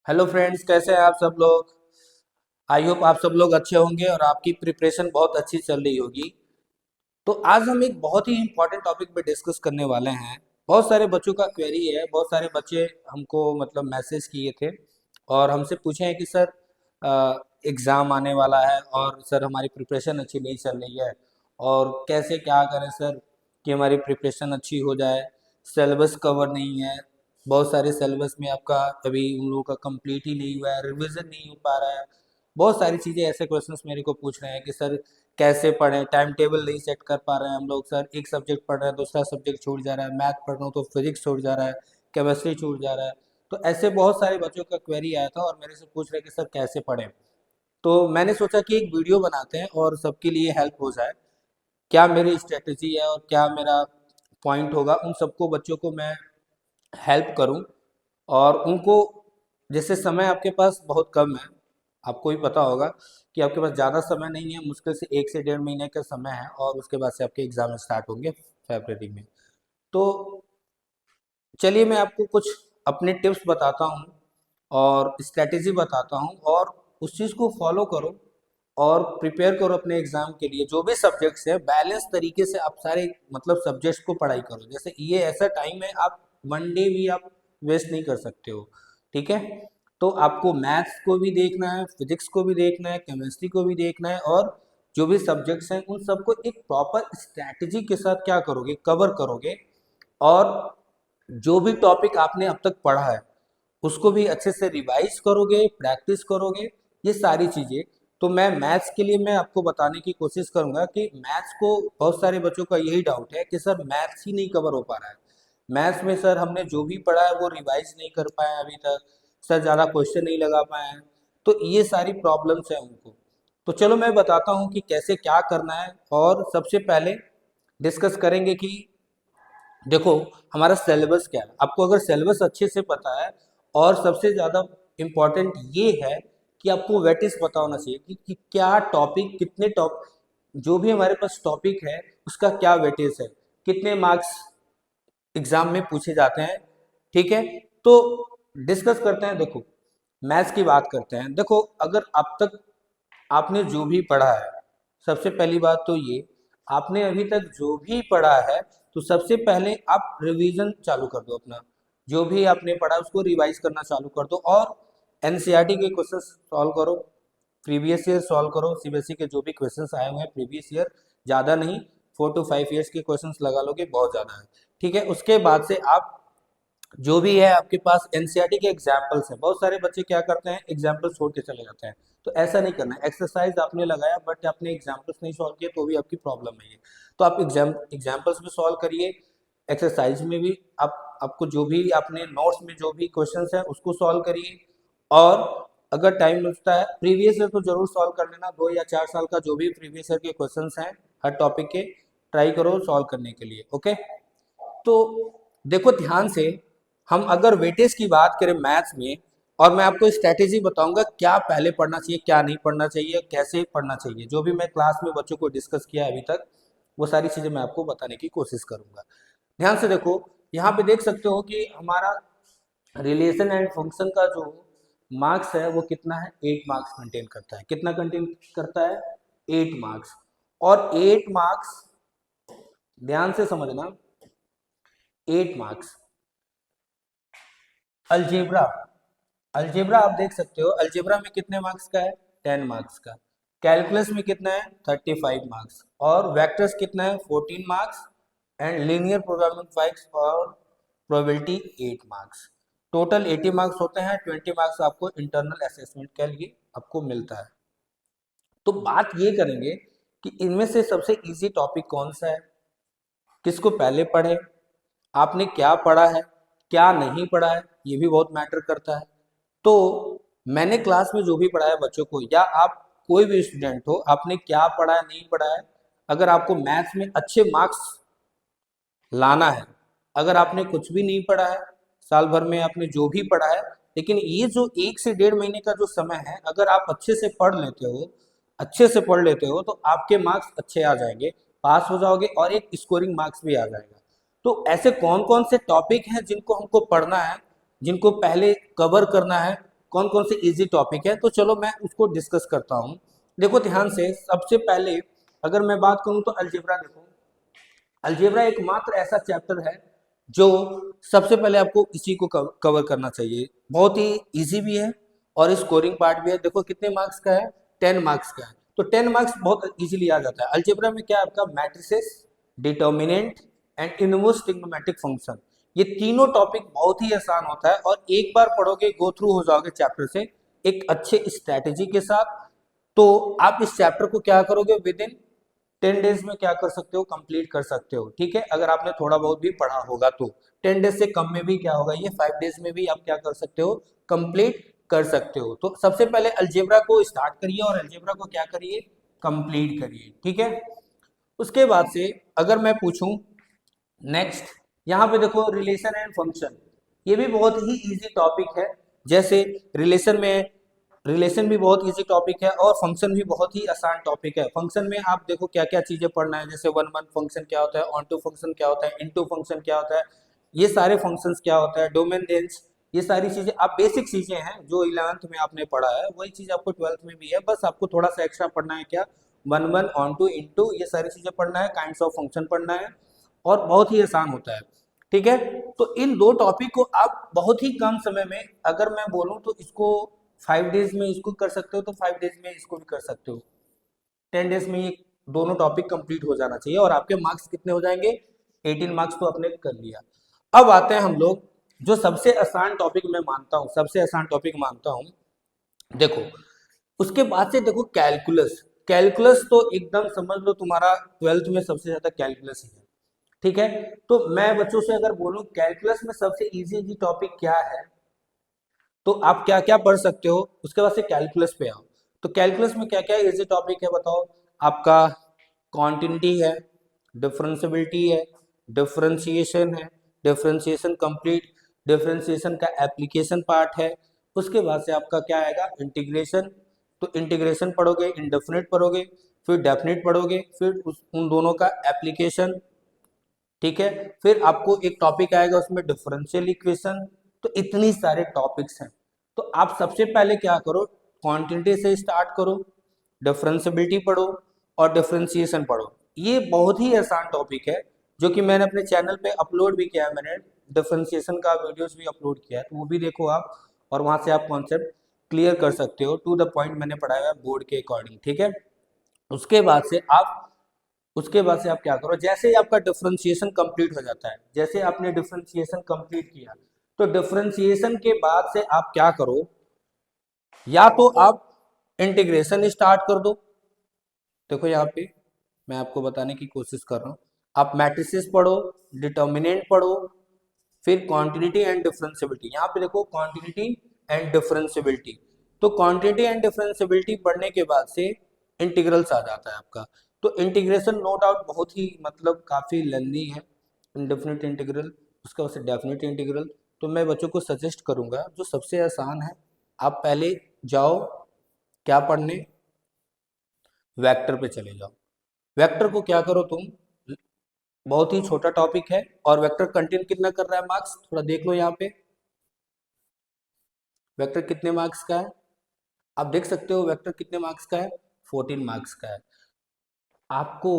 Hello friends, कैसे हैं आप सब लोग। आई होप आप सब लोग अच्छे होंगे और आपकी प्रिपरेशन बहुत अच्छी चल रही होगी। तो आज हम एक बहुत ही इम्पोर्टेंट टॉपिक पे डिस्कस करने वाले हैं। बहुत सारे बच्चों का क्वेरी है, बहुत सारे बच्चे हमको मतलब मैसेज किए थे और हमसे पूछे हैं कि सर एग्ज़ाम आने वाला है और सर हमारी प्रिपरेशन अच्छी नहीं चल रही है और कैसे क्या करें सर कि हमारी प्रिपरेशन अच्छी हो जाए। सिलेबस कवर नहीं है, बहुत सारे सिलेबस में आपका अभी उन लोगों का कंप्लीट ही नहीं हुआ है, रिवीजन नहीं हो पा रहा है। बहुत सारी चीज़ें ऐसे क्वेश्चंस मेरे को पूछ रहे हैं कि सर कैसे पढ़ें, टाइम टेबल नहीं सेट कर पा रहे हैं हम लोग। सर एक सब्जेक्ट पढ़ रहे हैं, दूसरा सब्जेक्ट छूट जा रहा है, मैथ पढ़ रहा हूँ तो फिजिक्स छूट जा रहा है, केमिस्ट्री छूट जा रहा है। तो ऐसे बहुत सारे बच्चों का क्वेरी आया था और मेरे से पूछ रहे हैं कि सर कैसे पढ़ें। तो मैंने सोचा कि एक वीडियो बनाते हैं और सबके लिए हेल्प हो जाए। क्या मेरी स्ट्रेटजी है और क्या मेरा पॉइंट होगा, उन सबको बच्चों को मैं हेल्प करूं और उनको, जैसे समय आपके पास बहुत कम है, आपको भी पता होगा कि आपके पास ज़्यादा समय नहीं है, मुश्किल से 1 से 1.5 महीने का समय है और उसके बाद से आपके एग्ज़ाम स्टार्ट होंगे फरवरी में। तो चलिए मैं आपको कुछ अपने टिप्स बताता हूँ और स्ट्रैटेजी बताता हूँ और उस चीज़ को फॉलो करो और प्रिपेयर करो अपने एग्ज़ाम के लिए। जो भी सब्जेक्ट्स है बैलेंस तरीके से आप सारे मतलब सब्जेक्ट्स को पढ़ाई करो। जैसे ये ऐसा टाइम है, आप वन डे भी आप वेस्ट नहीं कर सकते हो, ठीक है। तो आपको मैथ्स को भी देखना है, फिजिक्स को भी देखना है, केमिस्ट्री को भी देखना है और जो भी सब्जेक्ट्स हैं उन सबको एक प्रॉपर स्ट्रैटेजी के साथ क्या करोगे, कवर करोगे। और जो भी टॉपिक आपने अब तक पढ़ा है उसको भी अच्छे से रिवाइज करोगे, प्रैक्टिस करोगे, ये सारी चीज़ें। तो मैं मैथ्स के लिए मैं आपको बताने की कोशिश करूंगा कि मैथ्स को बहुत सारे बच्चों का यही डाउट है कि सर मैथ्स ही नहीं कवर हो पा रहा है। मैथ्स में सर हमने जो भी पढ़ा है वो रिवाइज नहीं कर पाए हैं अभी तक, सर ज़्यादा क्वेश्चन नहीं लगा पाए हैं। तो ये सारी प्रॉब्लम्स हैं उनको। तो चलो मैं बताता हूँ कि कैसे क्या करना है। और सबसे पहले डिस्कस करेंगे कि देखो हमारा सिलेबस क्या है। आपको अगर सिलेबस अच्छे से पता है और सबसे ज़्यादा इम्पोर्टेंट ये है कि आपको वेटेज पता होना चाहिए कि क्या टॉपिक, कितने टॉप, जो भी हमारे पास टॉपिक है उसका क्या वेटेज है, कितने मार्क्स एग्जाम में पूछे जाते हैं, ठीक है। तो डिस्कस करते हैं। देखो मैथ्स की बात करते हैं। देखो अगर अब तक आपने जो भी पढ़ा है, सबसे पहली बात तो ये, आपने अभी तक जो भी पढ़ा है तो सबसे पहले आप रिवीजन चालू कर दो अपना। जो भी आपने पढ़ा उसको रिवाइज करना चालू कर दो और एनसीईआरटी के क्वेश्चन सॉल्व करो, प्रीवियस ईयर सॉल्व करो। सीबीएसई के जो भी क्वेश्चंस आए हुए हैं प्रीवियस ईयर, ज़्यादा नहीं, 4 to 5 ईयर्स के क्वेश्चंस लगा लोगे बहुत ज़्यादा है, ठीक है। उसके बाद से आप जो भी है आपके पास एनसीईआरटी के एग्जाम्पल्स हैं। बहुत सारे बच्चे क्या करते हैं, एग्जाम्पल छोड़ के चले जाते हैं। तो ऐसा नहीं करना है। एक्सरसाइज आपने लगाया बट आपने एग्जाम्पल्स नहीं सॉल्व किए तो भी आपकी प्रॉब्लम है ये। तो आप एग्जाम्पल्स में सॉल्व करिए, एक्सरसाइज में भी आप, आपको जो भी आपने नोट्स में जो भी क्वेश्चंस हैं उसको सॉल्व करिए। और अगर टाइम मिलता है प्रीवियस ईयर तो जरूर सॉल्व कर लेना। 2 या 4 साल का जो भी प्रीवियस ईयर के क्वेश्चंस हैं हर टॉपिक के, ट्राई करो सॉल्व करने के लिए, ओके। तो देखो ध्यान से, हम अगर वेटेज की बात करें मैथ्स में, और मैं आपको स्ट्रैटेजी बताऊंगा क्या पहले पढ़ना चाहिए, क्या नहीं पढ़ना चाहिए, कैसे पढ़ना चाहिए। जो भी मैं क्लास में बच्चों को डिस्कस किया है अभी तक वो सारी चीज़ें मैं आपको बताने की कोशिश करूंगा। ध्यान से देखो, यहाँ पे देख सकते हो कि हमारा रिलेशन एंड फंक्शन का जो मार्क्स है वो कितना है, 8 मार्क्स कंटेन करता है। कितना कंटेन करता है, 8 मार्क्स। और 8 मार्क्स, ध्यान से समझना, 8 मार्क्स। अलजेब्रा, अलजेब्रा आप देख सकते हो, अलजेब्रा में कितने मार्क्स का है, 10 मार्क्स का। कैलकुलस में कितना है, 35 मार्क्स। और वेक्टर्स कितना है, 14 मार्क्स। एंड लीनियर प्रोग्रामिंग 5 और प्रोबेबिलिटी 8 मार्क्स। टोटल 80 मार्क्स होते हैं। 20 मार्क्स आपको इंटरनल असेसमेंट के लिए आपको मिलता है। तो बात ये करेंगे कि इनमें से सबसे इजी टॉपिक कौन सा है, किसको पहले पढ़े, आपने क्या पढ़ा है, क्या नहीं पढ़ा है, ये भी बहुत मैटर करता है। तो मैंने क्लास में जो भी पढ़ाया बच्चों को, या आप कोई भी स्टूडेंट हो, आपने क्या पढ़ा है, नहीं पढ़ा है, अगर आपको मैथ्स में अच्छे मार्क्स लाना है, अगर आपने कुछ भी नहीं पढ़ा है, साल भर में आपने जो भी पढ़ा है, लेकिन ये जो 1 से 1.5 महीने का जो समय है, अगर आप अच्छे से पढ़ लेते हो, अच्छे से पढ़ लेते हो तो आपके मार्क्स अच्छे आ जाएंगे, पास हो जाओगे और एक स्कोरिंग मार्क्स भी आ जाएगा। तो ऐसे कौन कौन से टॉपिक हैं जिनको हमको पढ़ना है, जिनको पहले कवर करना है, कौन कौन से इजी टॉपिक है, तो चलो मैं उसको डिस्कस करता हूँ। देखो ध्यान से, सबसे पहले अगर मैं बात करूँ तो अलजेब्रा। देखो अलजेब्रा एकमात्र ऐसा चैप्टर है जो सबसे पहले आपको इसी को कवर करना चाहिए। बहुत ही इजी भी है और स्कोरिंग पार्ट भी है। देखो कितने मार्क्स का है, 10 मार्क्स का है, तो 10 मार्क्स बहुत इजीली आ जाता है। अलजेब्रा में क्या है आपका, matrices, determinant and inverse trigonometric function, ये तीनों टॉपिक बहुत ही आसान होता है और एक बार पढ़ोगे, गो थ्रू हो जाओगे चैप्टर से एक अच्छे स्ट्रैटेजी के साथ, तो आप इस चैप्टर को क्या करोगे, विद इन 10 डेज में क्या कर सकते हो, कंप्लीट कर सकते हो। ठीक है, अगर आपने थोड़ा बहुत भी पढ़ा होगा तो 10 डेज से कम में भी क्या होगा, ये 5 डेज में भी आप क्या कर सकते हो, कंप्लीट कर सकते हो। तो सबसे पहले अलजेब्रा को स्टार्ट करिए और अलजेब्रा को क्या करिए, कंप्लीट करिए। ठीक है, उसके बाद से अगर मैं पूछूं नेक्स्ट, यहाँ पे देखो रिलेशन एंड फंक्शन, ये भी बहुत ही इजी टॉपिक है। जैसे रिलेशन भी बहुत इजी टॉपिक है और फंक्शन भी बहुत ही आसान टॉपिक है। फंक्शन में आप देखो क्या क्या चीजें पढ़ना है, जैसे वन वन फंक्शन क्या होता है, ऑन टू फंक्शन क्या होता है, इनटू फंक्शन क्या होता है, ये सारे फंक्शंस क्या होता है, डोमेन रेंज, ये सारी चीजें आप बेसिक चीजें हैं जो 11th में आपने पढ़ा है, वही चीज आपको 12th में भी है। बस आपको थोड़ा सा एक्स्ट्रा पढ़ना है, क्या, one one, on two, into, ये सारी चीजें पढ़ना है, काइंड्स ऑफ फंक्शन पढ़ना है और बहुत ही आसान होता है। ठीक है, तो इन दो टॉपिक को आप बहुत ही कम समय में, अगर मैं बोलूं तो इसको 5 डेज में इसको कर सकते हो, तो 5 डेज में इसको भी कर सकते हो। 10 डेज में ये दोनों टॉपिक कंप्लीट हो जाना चाहिए और आपके मार्क्स कितने हो जाएंगे, 18 मार्क्स तो आपने कर लिया। अब आते हैं हम लोग जो सबसे आसान टॉपिक मैं मानता हूँ, सबसे आसान टॉपिक मानता हूँ, देखो उसके बाद से देखो कैलकुलस। कैलकुलस तो एकदम समझ लो तुम्हारा 12th में सबसे ज्यादा कैलकुलस ही है। ठीक है, तो मैं बच्चों से अगर बोलूं कैलकुलस में सबसे इजी टॉपिक क्या है, तो आप क्या क्या पढ़ सकते हो, उसके बाद से कैलकुलस पे आओ। तो कैलकुलस में क्या क्या इजी टॉपिक है बताओ, आपका कॉन्टिन्यूटी है, डिफरेंशियबिलिटी है, डिफरेंशिएशन है, डिफरेंशिएशन कंप्लीट, डिफरेंशिएशन का एप्लीकेशन पार्ट है, उसके बाद से आपका क्या आएगा, इंटीग्रेशन। तो इंटीग्रेशन पढ़ोगे, इंडेफिनिट पढ़ोगे, फिर डेफिनिट पढ़ोगे, फिर उन दोनों का एप्लीकेशन। ठीक है, फिर आपको एक टॉपिक आएगा उसमें डिफरेंशियल इक्वेशन। तो इतनी सारे टॉपिक्स हैं, तो आप सबसे पहले क्या करो, क्वांटिटी से स्टार्ट करो, डिफरेंशियबिलिटी पढ़ो और डिफरेंशिएशन पढ़ो। ये बहुत ही आसान टॉपिक है जो कि मैंने अपने चैनल पे अपलोड भी किया है, मैंने डिफरेंशिएशन का वीडियोस भी अपलोड किया है, तो वो भी देखो आप, और वहां से आप कॉन्सेप्ट क्लियर कर सकते हो, टू द पॉइंट मैंने पढ़ाया है बोर्ड के अकॉर्डिंग। ठीक है, उसके बाद से आप उसके बाद से आप क्या करो, जैसे ही आपका डिफरेंशिएशन कंप्लीट हो जाता है, जैसे आपने डिफरेंशिएशन कंप्लीट किया, तो डिफरेंशिएशन के बाद से आप क्या करो, या तो आप इंटीग्रेशन स्टार्ट कर दो। देखो यहाँ पे मैं आपको बताने की कोशिश कर रहा हूँ, आप मैट्रिसेस पढ़ो, डिटर्मिनेंट पढ़ो, फिर क्वांटिटी एंड डिफरेंशियबिलिटी। यहाँ पे देखो क्वांटिटी एंड डिफरेंशियबिलिटी, तो क्वांटिटी एंड डिफरेंशियबिलिटी पढ़ने के बाद से इंटीग्रल्स आ जाता है आपका। तो इंटीग्रेशन नो डाउट बहुत ही मतलब काफी लेंदी है, इनडेफिनिट इंटीग्रल, उसके बाद से डेफिनिट इंटीग्रल। तो मैं बच्चों को सजेस्ट करूंगा जो सबसे आसान है, आप पहले जाओ क्या पढ़ने, वेक्टर पे चले जाओ। वेक्टर को क्या करो तुम, बहुत ही छोटा टॉपिक है और वेक्टर कंटेन कितना कर रहा है मार्क्स, थोड़ा देख लो यहाँ पे, वेक्टर कितने मार्क्स का है, आप देख सकते हो वेक्टर कितने मार्क्स का है, 14 मार्क्स का है। आपको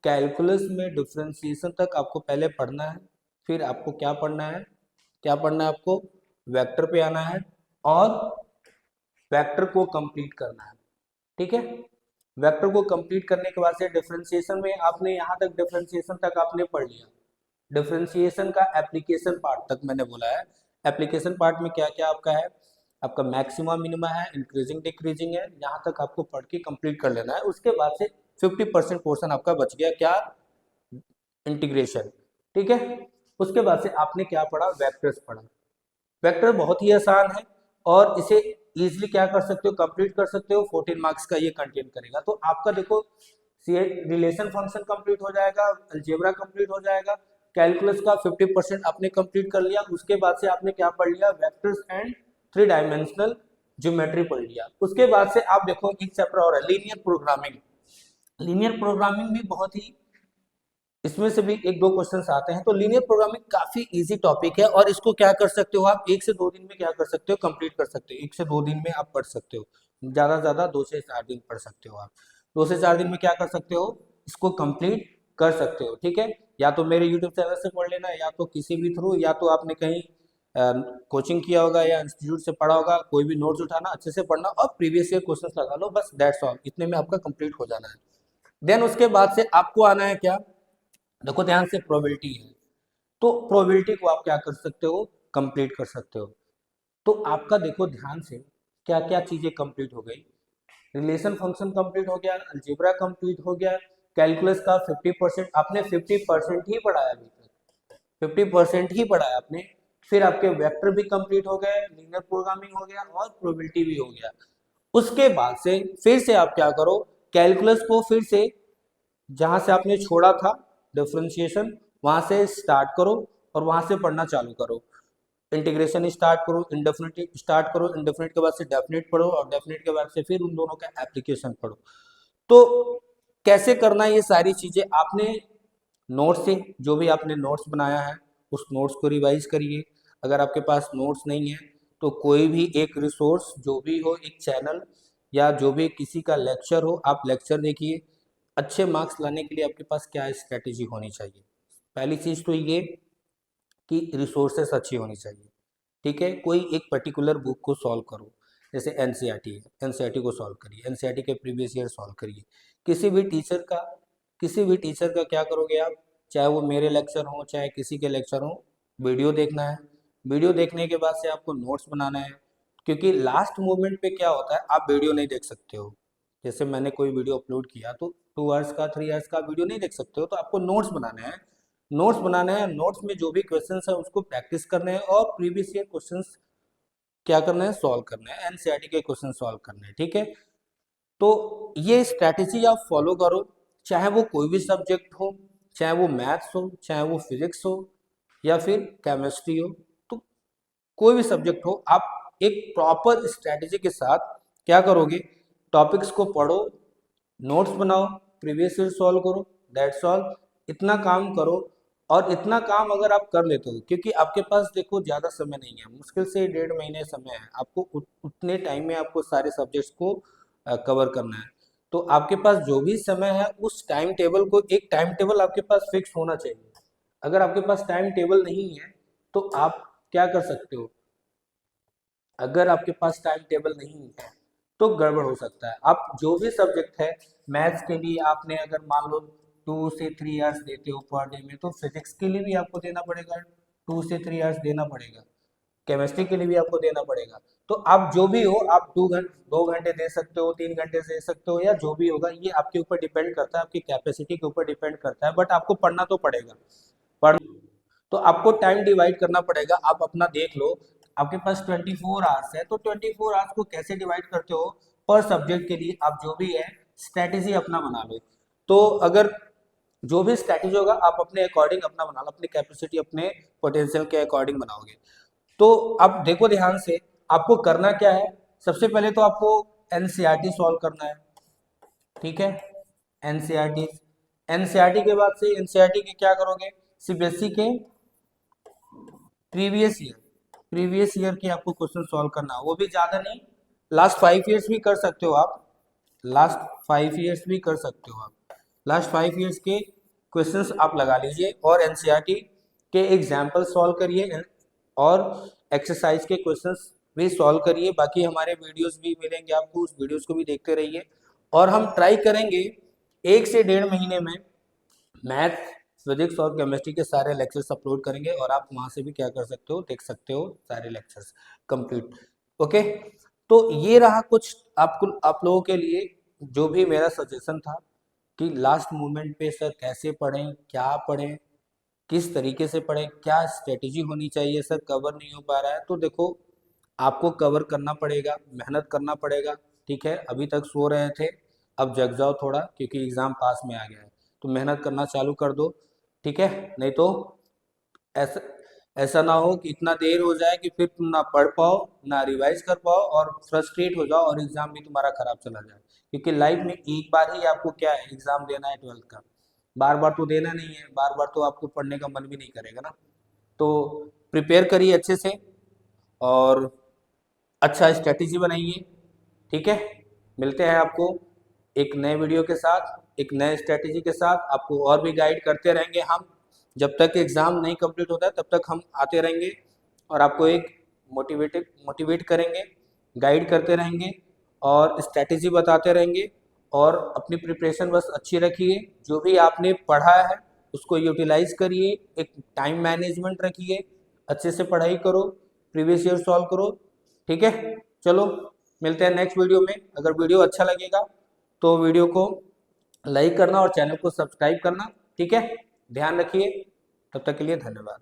कैलकुलस में डिफरेंशिएशन तक आपको पहले पढ़ना है, फिर आपको क्या पढ़ना है, क्या पढ़ना है आपको, वेक्टर पे आना है और वेक्टर को कंप्लीट करना है। ठीक है, वेक्टर को कंप्लीट करने के बाद से डिफरेंशिएशन में आपने यहाँ तक डिफरेंशिएशन तक आपने पढ़ लिया। डिफरेंशिएशन का एप्लीकेशन पार्ट तक मैंने बोला है। एप्लीकेशन पार्ट में क्या क्या आपका है, आपका मैक्सिमा मिनिमा है, इंक्रीजिंग डिक्रीजिंग है, यहाँ तक आपको पढ़ के कंप्लीट कर लेना है। उसके बाद से 50% पोर्शन आपका बच गया, क्या, इंटीग्रेशन। ठीक है, उसके बाद से आपने क्या पढ़ा, वेक्टर्स पढ़ा। वेक्टर बहुत ही आसान है और इसे इजीली क्या कर सकते हो, कंप्लीट कर सकते हो, 14 मार्क्स का ये कंटेन करेगा। तो आपका देखो रिलेशन फंक्शन कंप्लीट हो जाएगा, अलजेब्रा कंप्लीट हो जाएगा, कैलकुलस का 50% आपने कंप्लीट कर लिया। उसके बाद से आपने क्या पढ़ लिया, वेक्टर्स एंड 3 डायमेंशनल ज्योमेट्री पढ़ लिया। उसके बाद से आप देखो एक चैप्टर और है, लीनियर प्रोग्रामिंग। लीनियर प्रोग्रामिंग भी बहुत ही इसमें से भी एक दो क्वेश्चंस आते हैं। तो लीनियर प्रोग्रामिंग काफी इजी टॉपिक है और इसको क्या कर सकते हो आप, 1 से 2 दिन में क्या कर सकते हो, कंप्लीट कर सकते हो। 1 से 2 दिन में आप पढ़ सकते हो, ज्यादा से ज्यादा 2 से 4 दिन पढ़ सकते हो आप। 2 से 4 दिन में क्या कर सकते हो, इसको कंप्लीट कर सकते हो। ठीक है, या तो मेरे यूट्यूब चैनल से पढ़ लेना, या तो किसी भी थ्रू, या तो आपने कहीं कोचिंग किया होगा या इंस्टीट्यूट से पढ़ा होगा, कोई भी नोट्स उठाना, अच्छे से पढ़ना और प्रीवियस ईयर क्वेश्चंस लगा लो, बस दैट्स ऑल। इतने में आपका कंप्लीट हो जाना है। देन उसके बाद से आपको आना है क्या, देखो ध्यान से, प्रोबेबिलिटी है। तो प्रोबेबिलिटी को आप क्या कर सकते हो, कंप्लीट कर सकते हो। तो आपका देखो ध्यान से, क्या क्या चीजें कंप्लीट हो गई। रिलेशन फंक्शन कंप्लीट हो गया, अलजेब्रा कंप्लीट हो गया, कैलकुलस का 50% आपने 50% ही पढ़ा है अभी तक, 50% ही पढ़ा है आपने। फिर आपके वेक्टर भी कंप्लीट हो गए, लीनियर प्रोग्रामिंग हो गया और प्रोबेबिलिटी भी हो गया। उसके बाद से फिर से आप क्या करो, कैलकुलस को फिर से जहां से आपने छोड़ा था डिफरेंशिएशन, वहां से स्टार्ट करो और वहां से पढ़ना चालू करो। इंटीग्रेशन स्टार्ट करो, इंडेफिनिट स्टार्ट करो, इंडेफिनिट के बाद से डेफिनिट पढ़ो और डेफिनिट के बाद से फिर उन दोनों का एप्लीकेशन पढ़ो। तो कैसे करना है ये सारी चीजें, आपने नोट्स से, जो भी आपने नोट्स बनाया है उस नोट्स को रिवाइज करिए। अगर आपके पास नोट्स नहीं है तो कोई भी एक रिसोर्स, जो भी हो, एक चैनल या जो भी किसी का लेक्चर हो, आप लेक्चर देखिए। अच्छे मार्क्स लाने के लिए आपके पास क्या स्ट्रेटेजी होनी चाहिए, पहली चीज तो ये कि रिसोर्सेस अच्छी होनी चाहिए। ठीक है, कोई एक पर्टिकुलर बुक को सॉल्व करो, जैसे एनसीईआरटी है, एनसीईआरटी को सॉल्व करिए, एनसीईआरटी के प्रीवियस ईयर सॉल्व करिए। किसी भी टीचर का, किसी भी टीचर का क्या करोगे आप, चाहे वो मेरे लेक्चर हो चाहे किसी के लेक्चर हो, वीडियो देखना है। वीडियो देखने के बाद से आपको नोट्स बनाना है, क्योंकि लास्ट मोमेंट पे क्या होता है, आप वीडियो नहीं देख सकते हो। जैसे मैंने कोई वीडियो अपलोड किया तो 2 आवर्स का 3 आवर्स का वीडियो नहीं देख सकते हो, तो आपको नोट्स बनाने हैं। नोट्स बनाने हैं, नोट्स में जो भी क्वेश्चंस है उसको प्रैक्टिस करने हैं और प्रीवियस ईयर क्वेश्चंस क्या करना है, सॉल्व करना है, एनसीईआरटी के क्वेश्चन सॉल्व करने हैं। ठीक है, तो ये स्ट्रैटेजी आप फॉलो करो, चाहे वो कोई भी सब्जेक्ट हो, चाहे वो मैथ्स हो, चाहे वो फिजिक्स हो या फिर केमिस्ट्री हो। तो कोई भी सब्जेक्ट हो, आप एक प्रॉपर स्ट्रैटेजी के साथ क्या करोगे, टॉपिक्स को पढ़ो, नोट्स बनाओ, प्रीवियस ईयर सॉल्व करो, दैट्स ऑल। इतना काम करो। और इतना काम अगर आप कर लेते हो, क्योंकि आपके पास देखो ज़्यादा समय नहीं है, मुश्किल से 1.5 महीने समय है आपको, उतने टाइम में आपको सारे सब्जेक्ट्स को कवर करना है। तो आपके पास जो भी समय है, उस टाइम टेबल को, एक टाइम टेबल आपके पास फिक्स होना चाहिए। अगर आपके पास टाइम टेबल नहीं है तो आप क्या कर सकते हो, अगर आपके पास टाइम टेबल नहीं है तो गड़बड़ हो सकता है। आप जो भी सब्जेक्ट है, मैथ्स के लिए आपने अगर मान लो 2 से 3 आवर्स देते हो पर डे में, तो फिजिक्स के लिए भी आपको देना पड़ेगा, 2 से 3 आवर्स देना पड़ेगा, केमिस्ट्री के लिए भी आपको देना पड़ेगा। तो आप जो भी हो, आप 2 घंटे दे सकते हो, 3 घंटे दे सकते हो, या जो भी होगा, ये आपके ऊपर डिपेंड करता है, आपकी कैपेसिटी के ऊपर डिपेंड करता है, बट आपको पढ़ना तो पड़ेगा। तो आपको टाइम डिवाइड करना पड़ेगा। आप अपना देख लो, आपके पास 24 आवर्स है, तो 24 आवर्स को कैसे डिवाइड करते हो, पर सब्जेक्ट के लिए आप जो भी है स्ट्रैटेजी अपना बना लो। तो अगर जो भी स्ट्रैटेजी होगा आप अपने अकॉर्डिंग अपना बना लो, अपनी कैपेसिटी, अपने पोटेंशियल के अकॉर्डिंग बनाओगे। तो अब देखो ध्यान से, आपको करना क्या है, सबसे पहले तो आपको एनसीईआरटी सॉल्व करना है। ठीक है, एनसीईआरटी, एनसीईआरटी के बाद से एनसीईआरटी के क्या करोगे, सीबीएसई के प्रीवियस ईयर के आपको क्वेश्चन सॉल्व करना है, वो भी ज़्यादा नहीं, लास्ट 5 ईयर्स भी कर सकते हो आप, लास्ट 5 ईयर्स भी कर सकते हो आप, लास्ट 5 ईयर्स के क्वेश्चंस आप लगा लीजिए और एनसीईआरटी के एग्जाम्पल सॉल्व करिए और एक्सरसाइज के क्वेश्चंस भी सॉल्व करिए। बाकी हमारे वीडियोस भी मिलेंगे आपको, उस वीडियोस को भी देखते रहिए। और हम ट्राई करेंगे 1 से 1.5 महीने में मैथ, फिजिक्स और केमिस्ट्री के सारे लेक्चर्स अपलोड करेंगे और आप वहां से भी क्या कर सकते हो, देख सकते हो सारे लेक्चर्स कंप्लीट। ओके, तो ये रहा कुछ आपको, आप लोगों के लिए जो भी मेरा सजेशन था कि लास्ट मोमेंट पे सर कैसे पढ़ें, क्या पढ़ें, किस तरीके से पढ़ें, क्या स्ट्रेटेजी होनी चाहिए, सर कवर नहीं हो पा रहा है, तो देखो आपको कवर करना पड़ेगा, मेहनत करना पड़ेगा। ठीक है, अभी तक सो रहे थे, अब जग जाओ थोड़ा, क्योंकि एग्ज़ाम पास में आ गया है, तो मेहनत करना चालू कर दो। ठीक है, नहीं तो ऐसा ऐसा ना हो कि इतना देर हो जाए कि फिर तुम ना पढ़ पाओ, ना रिवाइज कर पाओ और फ्रस्ट्रेट हो जाओ और एग्ज़ाम भी तुम्हारा खराब चला जाए। क्योंकि लाइफ में एक बार ही आपको क्या है, एग्ज़ाम देना है 12th का। बार बार तो देना नहीं है, बार बार तो आपको पढ़ने का मन भी नहीं करेगा ना। तो प्रिपेयर करिए अच्छे से और अच्छा स्ट्रेटेजी बनाइए। ठीक है, मिलते हैं आपको एक नए वीडियो के साथ, एक नए स्ट्रेटेजी के साथ। आपको और भी गाइड करते रहेंगे हम, जब तक एग्ज़ाम नहीं कंप्लीट होता है तब तक हम आते रहेंगे और आपको एक मोटिवेट करेंगे, गाइड करते रहेंगे और स्ट्रेटेजी बताते रहेंगे। और अपनी प्रिपरेशन बस अच्छी रखिए, जो भी आपने पढ़ा है उसको यूटिलाइज करिए, एक टाइम मैनेजमेंट रखिए, अच्छे से पढ़ाई करो, प्रीवियस ईयर सॉल्व करो। ठीक है, चलो मिलते हैं नेक्स्ट वीडियो में। अगर वीडियो अच्छा लगेगा तो वीडियो को लाइक करना और चैनल को सब्सक्राइब करना। ठीक है, ध्यान रखिए, तब तक के लिए धन्यवाद।